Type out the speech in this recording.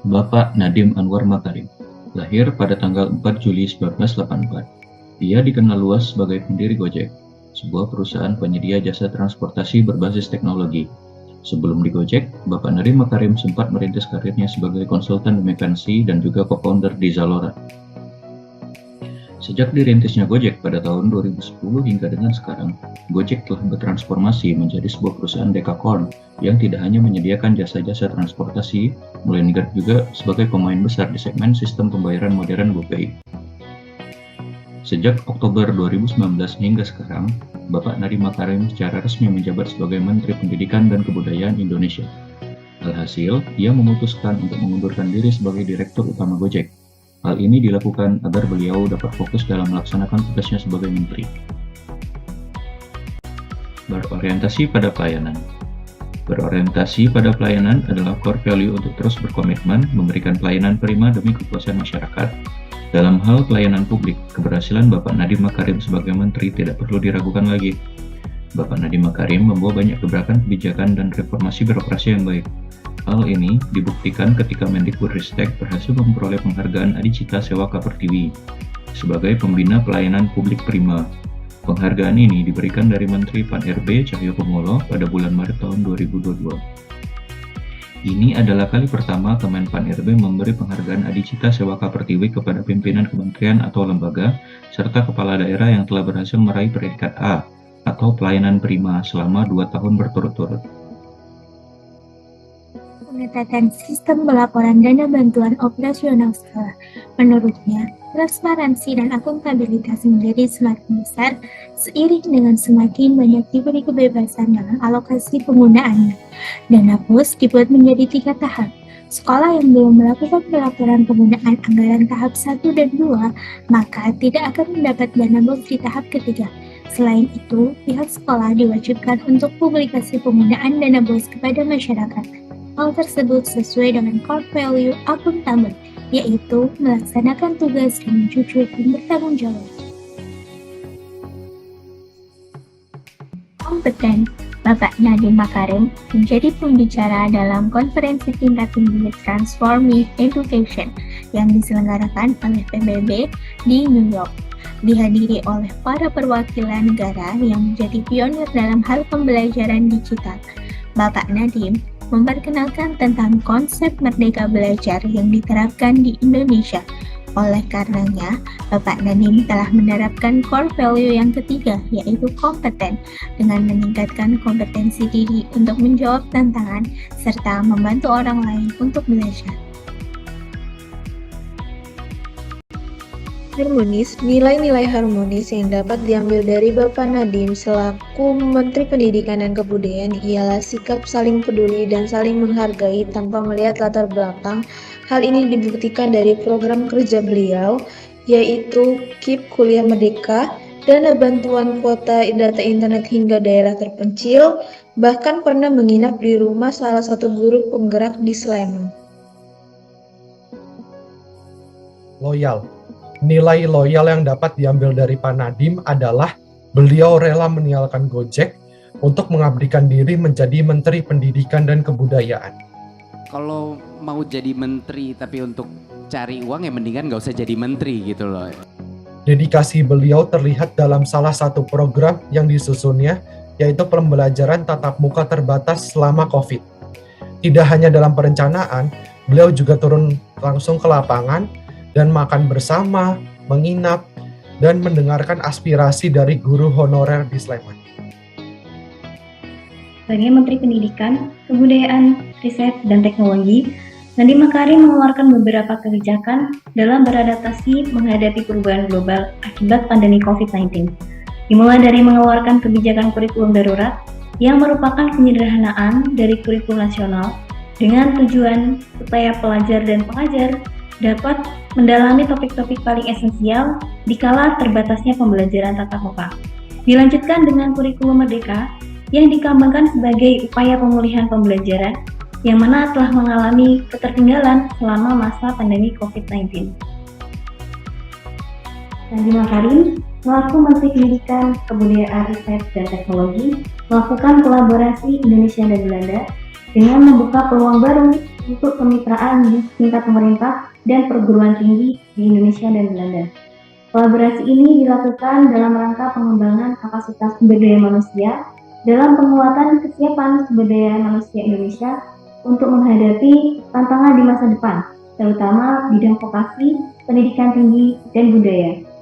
Bapak Nadiem Anwar Makarim, lahir pada tanggal 4 Juli 1984. Ia dikenal luas sebagai pendiri Gojek, sebuah perusahaan penyedia jasa transportasi berbasis teknologi. Sebelum di Gojek, Bapak Nadiem Makarim sempat merintis karirnya sebagai konsultan di McKinsey dan juga co-founder di Zalora. Sejak dirintisnya Gojek pada tahun 2010 hingga dengan sekarang, Gojek telah bertransformasi menjadi sebuah perusahaan dekakorn yang tidak hanya menyediakan jasa-jasa transportasi, melainkan juga sebagai pemain besar di segmen sistem pembayaran modern GoPay. Sejak Oktober 2019 hingga sekarang, Bapak Nadiem Makarim secara resmi menjabat sebagai Menteri Pendidikan dan Kebudayaan Indonesia. Alhasil, ia memutuskan untuk mengundurkan diri sebagai Direktur Utama Gojek. Hal ini dilakukan agar beliau dapat fokus dalam melaksanakan tugasnya sebagai menteri. Berorientasi pada pelayanan. Berorientasi pada pelayanan adalah core value untuk terus berkomitmen memberikan pelayanan prima demi kepuasan masyarakat. Dalam hal pelayanan publik, keberhasilan Bapak Nadiem Makarim sebagai menteri tidak perlu diragukan lagi. Bapak Nadiem Makarim membawa banyak gebrakan kebijakan dan reformasi birokrasi yang baik. Hal ini dibuktikan ketika Mendikbudristek berhasil memperoleh penghargaan Adicita Sewaka Pertiwi sebagai pembina pelayanan publik prima. Penghargaan ini diberikan dari Menteri Pan-RB Cahyokumolo pada bulan Maret tahun 2022. Ini adalah kali pertama Kemen Pan-RB memberi penghargaan Adicita Sewaka Pertiwi kepada pimpinan kementerian atau lembaga serta kepala daerah yang telah berhasil meraih predikat A atau pelayanan prima selama 2 tahun berturut-turut. Pengetatan sistem pelaporan dana bantuan operasional sekolah. Menurutnya, transparansi dan akuntabilitas menjadi semakin besar seiring dengan semakin banyak diberi kebebasan dalam alokasi penggunaannya. Dana BOS dibuat menjadi 3 tahap. Sekolah yang belum melakukan pelaporan penggunaan anggaran tahap 1 dan 2, maka tidak akan mendapat dana BOS di tahap ketiga. Selain itu, pihak sekolah diwajibkan untuk publikasi penggunaan dana BOS kepada masyarakat. Hal tersebut sesuai dengan core value akuntabel, yaitu melaksanakan tugas dengan jujur dan bertanggung jawab. Kompeten. Bapak Nadiem Makarim menjadi pembicara dalam konferensi tingkat tinggi Transforming Education yang diselenggarakan oleh PBB di New York. Dihadiri oleh para perwakilan negara yang menjadi pionir dalam hal pembelajaran digital. Bapak Nadiem memperkenalkan tentang konsep merdeka belajar yang diterapkan di Indonesia. Oleh karenanya, Bapak Nadiem telah menerapkan core value yang ketiga, yaitu kompeten, dengan meningkatkan kompetensi diri untuk menjawab tantangan serta membantu orang lain untuk belajar. Harmonis, nilai-nilai harmonis yang dapat diambil dari Bapak Nadiem selaku Menteri Pendidikan dan Kebudayaan ialah sikap saling peduli dan saling menghargai tanpa melihat latar belakang. Hal ini dibuktikan dari program kerja beliau, yaitu KIP Kuliah Merdeka, dana bantuan kuota data internet hingga daerah terpencil, bahkan pernah menginap di rumah salah satu guru penggerak di Sleman. Loyal. Nilai loyal yang dapat diambil dari Pak Nadiem adalah beliau rela meninggalkan Gojek untuk mengabdikan diri menjadi Menteri Pendidikan dan Kebudayaan. Kalau mau jadi menteri tapi untuk cari uang ya mendingan nggak usah jadi menteri gitu loh. Dedikasi beliau terlihat dalam salah satu program yang disusunnya, yaitu pembelajaran tatap muka terbatas selama COVID. Tidak hanya dalam perencanaan, beliau juga turun langsung ke lapangan dan makan bersama, menginap, dan mendengarkan aspirasi dari guru honorer di Sleman. Sebagai Menteri Pendidikan, Kebudayaan, Riset, dan Teknologi, Nadiem Makarim mengeluarkan beberapa kebijakan dalam beradaptasi menghadapi perubahan global akibat pandemi COVID-19. Dimulai dari mengeluarkan kebijakan kurikulum darurat yang merupakan penyederhanaan dari kurikulum nasional dengan tujuan supaya pelajar dan pengajar dapat mendalami topik-topik paling esensial di kala terbatasnya pembelajaran tatap muka. Dilanjutkan dengan kurikulum Merdeka yang dikembangkan sebagai upaya pemulihan pembelajaran yang mana telah mengalami ketertinggalan selama masa pandemi COVID-19. Nadiem Makarim, selaku Menteri Pendidikan, Kebudayaan, Riset, dan Teknologi, melakukan kolaborasi Indonesia dan Belanda dengan membuka peluang baru untuk kemitraan di tingkat pemerintah dan perguruan tinggi di Indonesia dan Belanda. Kolaborasi ini dilakukan dalam rangka pengembangan kapasitas sumber daya manusia dalam penguatan kesiapan sumber daya manusia Indonesia untuk menghadapi tantangan di masa depan, terutama bidang vokasi, pendidikan tinggi, dan budaya.